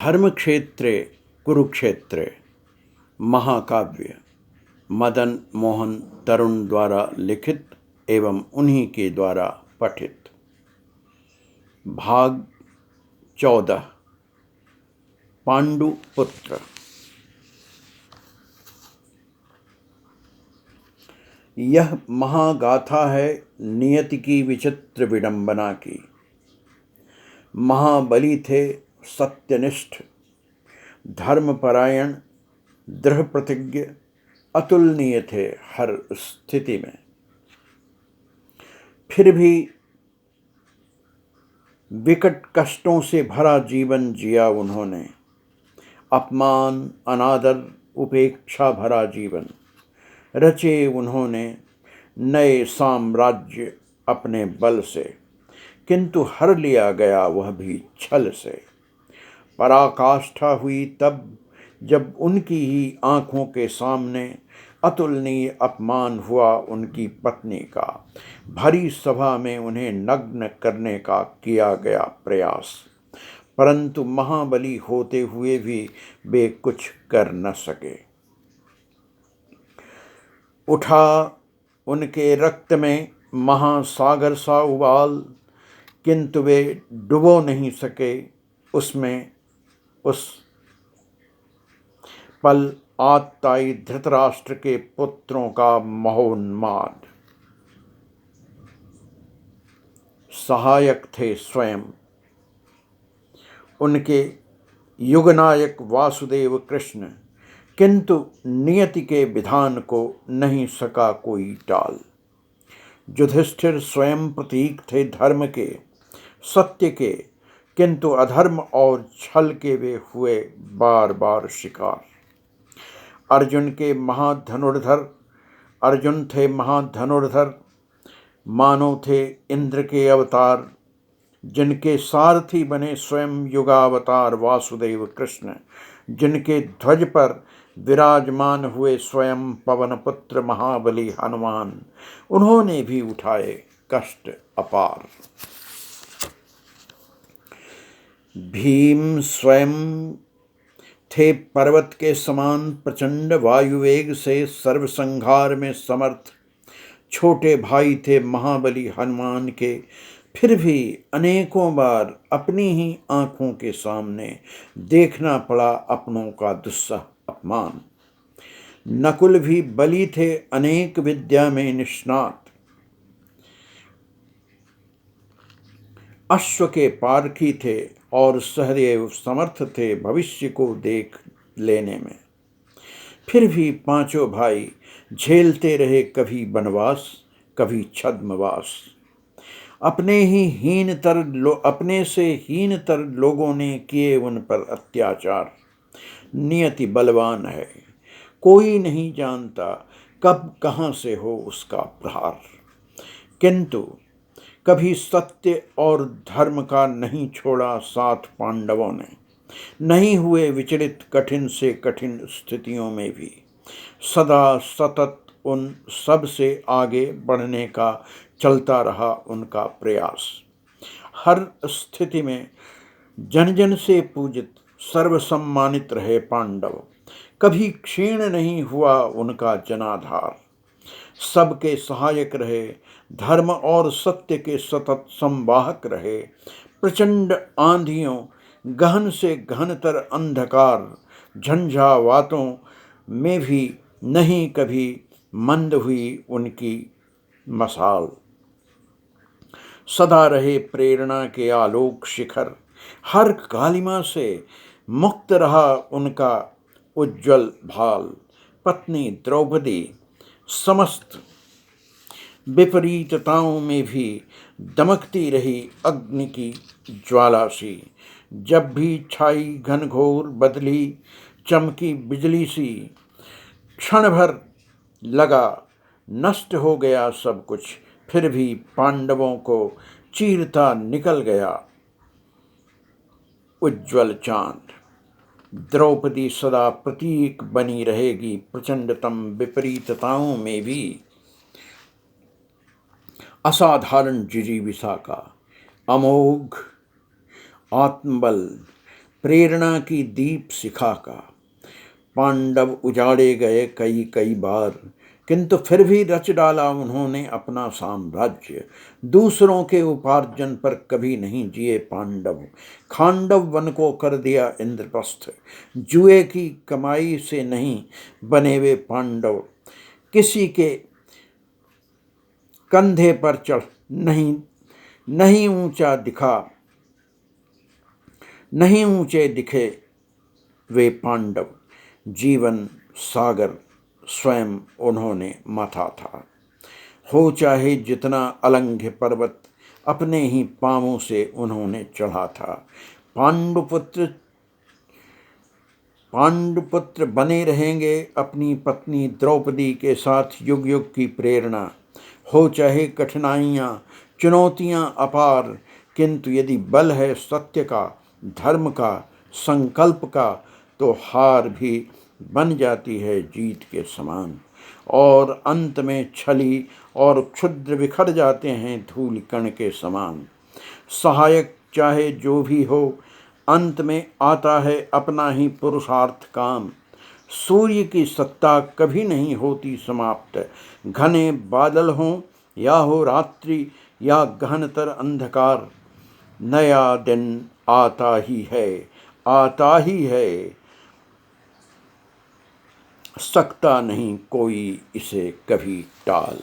धर्मक्षेत्रे कुरुक्षेत्रे महाकाव्य मदन मोहन तरुण द्वारा लिखित एवं उन्हीं के द्वारा पठित। भाग 14 पांडुपुत्र। यह महागाथा है नियति की विचित्र विडंबना की। महाबली थे सत्यनिष्ठ, धर्मपरायण, दृढ़ प्रतिज्ञ, अतुलनीय थे हर स्थिति में। फिर भी विकट कष्टों से भरा जीवन जिया उन्होंने। अपमान, अनादर, उपेक्षा भरा जीवन रचे उन्होंने नए साम्राज्य अपने बल से, किंतु हर लिया गया वह भी छल से। पराकाष्ठा हुई तब जब उनकी ही आंखों के सामने अतुलनीय अपमान हुआ उनकी पत्नी का। भरी सभा में उन्हें नग्न करने का किया गया प्रयास, परंतु महाबली होते हुए भी वे कुछ कर न सके। उठा उनके रक्त में महासागर सा उबाल, किंतु वे डुबो नहीं सके उसमें। उस पल आतताई धृतराष्ट्र के पुत्रों का महोन्माद। सहायक थे स्वयं उनके युगनायक वासुदेव कृष्ण, किंतु नियति के विधान को नहीं सका कोई टाल। युधिष्ठिर स्वयं प्रतीक थे धर्म के, सत्य के, किंतु अधर्म और छल के वे हुए बार बार शिकार। अर्जुन थे महाधनुर्धर, मानो थे इंद्र के अवतार, जिनके सारथी बने स्वयं युगावतार वासुदेव कृष्ण, जिनके ध्वज पर विराजमान हुए स्वयं पवनपुत्र महाबली हनुमान। उन्होंने भी उठाए कष्ट अपार। भीम स्वयं थे पर्वत के समान प्रचंड वायुवेग से सर्वसंहार में समर्थ। छोटे भाई थे महाबली हनुमान के, फिर भी अनेकों बार अपनी ही आंखों के सामने देखना पड़ा अपनों का दुस्सह अपमान। नकुल भी बली थे अनेक विद्या में निष्णात, अश्व के पारखी थे और सहदेव समर्थ थे भविष्य को देख लेने में। फिर भी पांचों भाई झेलते रहे कभी वनवास, कभी छद्मवास। अपने से हीनतर लोगों ने किए उन पर अत्याचार। नियति बलवान है, कोई नहीं जानता कब कहाँ से हो उसका प्रहार। किंतु कभी सत्य और धर्म का नहीं छोड़ा साथ पांडवों ने। नहीं हुए विचलित कठिन से कठिन स्थितियों में भी। सदा सतत उन सब से आगे बढ़ने का चलता रहा उनका प्रयास। हर स्थिति में जन जन से पूजित, सर्वसम्मानित रहे पांडव। कभी क्षीण नहीं हुआ उनका जनाधार। सबके सहायक रहे, धर्म और सत्य के सतत संवाहक रहे। प्रचंड आंधियों, गहन से गहनतर अंधकार, झंझावातों में भी नहीं कभी मंद हुई उनकी मशाल। सदा रहे प्रेरणा के आलोक शिखर। हर कालिमा से मुक्त रहा उनका उज्जवल भाल। पत्नी द्रौपदी समस्त विपरीतताओं में भी दमकती रही अग्नि की ज्वाला सी। जब भी छाई घनघोर बदली, चमकी बिजली सी। क्षण भर लगा नष्ट हो गया सब कुछ, फिर भी पांडवों को चीरता निकल गया उज्जवल चांद। द्रौपदी सदा प्रतीक बनी रहेगी प्रचंडतम विपरीतताओं में भी। असाधारण जिजीविषा का, अमोघ आत्मबल, प्रेरणा की दीप शिखा का। पांडव उजाड़े गए कई कई बार, किंतु फिर भी रच डाला उन्होंने अपना साम्राज्य। दूसरों के उपार्जन पर कभी नहीं जिए पांडव, खांडव वन को कर दिया इंद्रप्रस्थ। जुए की कमाई से नहीं बने वे पांडव, किसी के कंधे पर चढ़ नहीं नहीं ऊंचा दिखा, नहीं ऊंचे दिखे वे पांडव। जीवन सागर स्वयं उन्होंने माथा था। हो चाहे जितना अलंघ्य पर्वत, अपने ही पांवों से उन्होंने चढ़ा था। पांडुपुत्र बने रहेंगे अपनी पत्नी द्रौपदी के साथ युग युग की प्रेरणा। हो चाहे कठिनाइयाँ चुनौतियाँ अपार, किंतु यदि बल है सत्य का, धर्म का, संकल्प का, तो हार भी बन जाती है जीत के समान। और अंत में छली और क्षुद्र बिखर जाते हैं धूल कण के समान। सहायक चाहे जो भी हो, अंत में आता है अपना ही पुरुषार्थ काम। सूर्य की सत्ता कभी नहीं होती समाप्त, घने बादल हों या हो रात्रि या गहनतर अंधकार, नया दिन आता ही है, आता ही है, सकता नहीं कोई इसे कभी टाल।